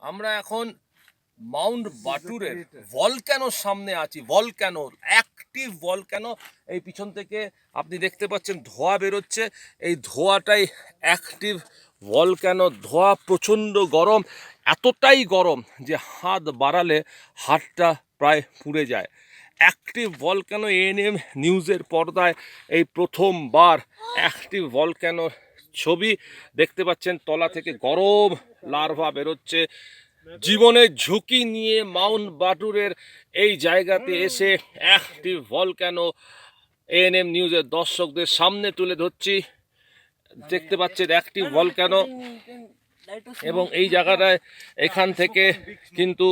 আমরা এখন মাউন্ট বাটুরের ভলক্যানোর সামনে আছি। ভলক্যানোর অ্যাক্টিভ ভলক্যানো, এই পিছন থেকে আপনি দেখতে পাচ্ছেন ধোঁয়া বেরোচ্ছে। এই ধোঁয়াটাই অ্যাক্টিভ ভলক্যানো। ধোঁয়া প্রচণ্ড গরম, এতটাই গরম যে হাত বাড়ালে হাতটা প্রায় পুড়ে যায়। অ্যাক্টিভ ভলক্যানো, এএনএম নিউজের পর্দায় এই প্রথমবার অ্যাক্টিভ ভলক্যানোর ছবি দেখতে পাচ্ছেন। তলা থেকে গরম লার্ভা বেরোচ্ছে। জীবনের ঝুঁকি নিয়ে মাউন্ট বাটুরের এই জায়গাতে এসে অ্যাক্টিভ ভলক্যানো এএনএম নিউজের দর্শকদের সামনে তুলে ধরছি। দেখতে পাচ্ছেন অ্যাক্টিভ ভলক্যানো, এবং এই জায়গাটায় এখান থেকে কিন্তু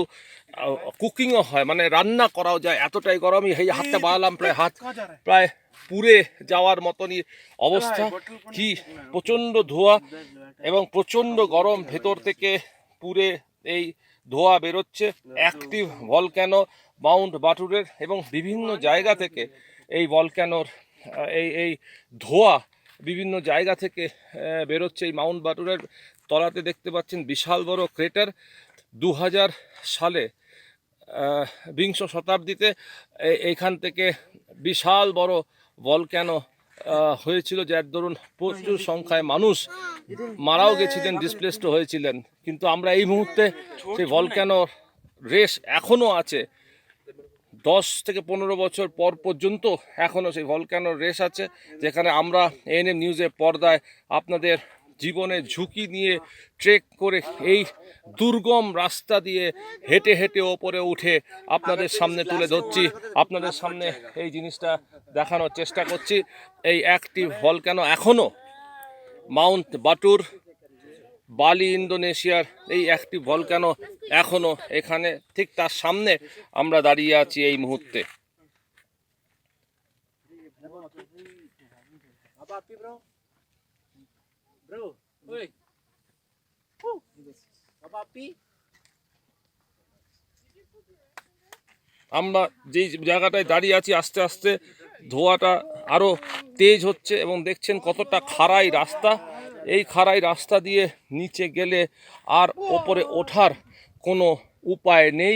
কুকিংও হয়, মানে রান্না করাও যায়। এতটাই গরম, এই হাতটা বাড়ালাম, হাত প্রায় পুড়ে যাওয়ার মতনই অবস্থা। কি প্রচণ্ড ধোঁয়া এবং প্রচণ্ড গরম, ভেতর থেকে পুড়ে এই ধোঁয়া বেরোচ্ছে। অ্যাক্টিভ ভলক্যানো মাউন্ট বাটুরের, এবং বিভিন্ন জায়গা থেকে এই ভলক্যানোর এই ধোঁয়া বিভিন্ন জায়গা থেকে বেরোচ্ছে। এই মাউন্ট বাটুরের তলাতে দেখতে পাচ্ছেন বিশাল বড় ক্রেটার। 2000 সালে বিংশ শতাব্দীতে এইখান থেকে বিশাল বড় ভলক্যানো হয়েছিল, যার দরুন প্রচুর সংখ্যায় মানুষ মারাও গেছিলেন, ডিসপ্লেসড হয়েছিলেন। কিন্তু আমরা এই মুহূর্তে সেই ভলক্যানোর রেশ এখনও আছে। 10 থেকে 15 বছর পর পর্যন্ত এখনও সেই ভলক্যানোর রেশ আছে, যেখানে আমরা এএনএম নিউজের পর্দায় আপনাদের জীবনের ঝুঁকি নিয়ে ট্রেক করে এই দুর্গম রাস্তা দিয়ে হেঁটে হেঁটে ওপরে উঠে আপনাদের সামনে তুলে ধরছি। আপনাদের সামনে এই জিনিসটা দেখানোর চেষ্টা করছি। এই অ্যাক্টিভ ভলক্যানো এখনও মাউন্ট বাটুর, বালি, ইন্দোনেশিয়ার এই অ্যাক্টিভ ভলক্যানো এখনও এখানে, ঠিক তার সামনে আমরা দাঁড়িয়ে আছি এই মুহূর্তে। আমরা যেই জায়গাটায় দাঁড়িয়ে আছি, আস্তে আস্তে ধোঁয়াটা আরও তেজ হচ্ছে, এবং দেখছেন কতটা খাড়াই রাস্তা। এই খাড়াই রাস্তা দিয়ে নিচে গেলে আর ওপরে ওঠার কোনো উপায় নেই।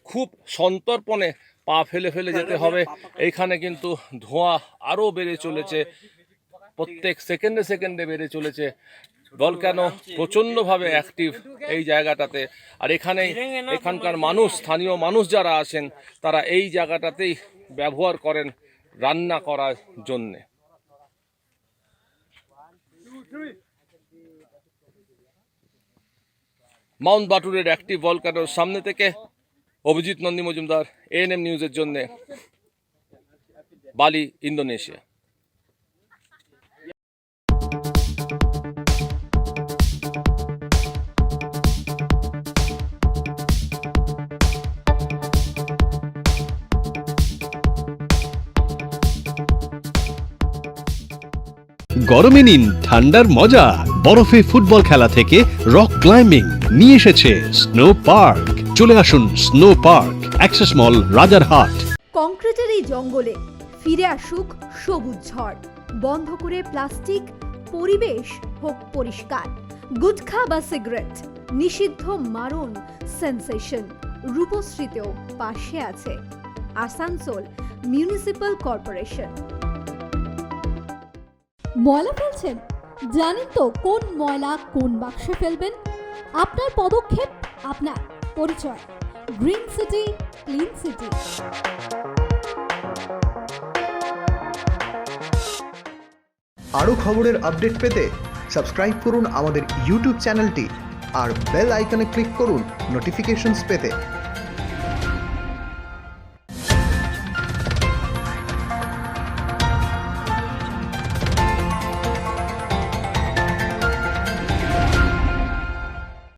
খুব সন্তর্পণে পা ফেলে ফেলে যেতে হবে। এইখানে কিন্তু ধোঁয়া আরও বেড়ে চলেছে, প্রত্যেক সেকেন্ডে সেকেন্ডে বেড়ে চলেছে। ভলক্যানো প্রচণ্ডভাবে অ্যাক্টিভ এই জায়গাটাতে। আর এখানকার মানুষ, স্থানীয় মানুষ যারা আছেন, তারা এই জায়গাটাতেই ব্যবহার করেন রান্না করার জন্যে। মাউন্ট বাটুরের অ্যাক্টিভ ভলক্যানোর সামনে থেকে অভিজিৎ নন্দী মজুমদার, এএনএম নিউজের জন্য, বালি, ইন্দোনেশিয়া। গরমে নিন ঠান্ডার মজা। বরফে ফুটবল খেলা থেকে রক ক্লাইম্বিং নিয়ে এসেছে স্নো পার্ক। চলে আসুন স্নো পার্ক, অ্যাক্সেস মল, রাজারহাট। কংক্রিটের এই জঙ্গলে ফিরে আসুক সবুজ ঝড়। বন্ধ করে প্লাস্টিক, পরিবেশ হোক পরিষ্কার। গুটখা বা সিগারেট নিষিদ্ধ, মারণ সেন্সেশন। রূপশ্রীতেও পাশে আছে আসানসোল মিউনিসিপাল কর্পোরেশন। ময়লা ফেলছেন? জানেন তো কোন ময়লা কোন বাক্সে ফেলবেন? আপনার পদক্ষেপ, আপনার পরিচয়। Green city, clean city. আরও খবরের আপডেট পেতে সাবস্ক্রাইব করুন আমাদের ইউটিউব চ্যানেলটি আর বেল আইকনে ক্লিক করুন নোটিফিকেশনস পেতে।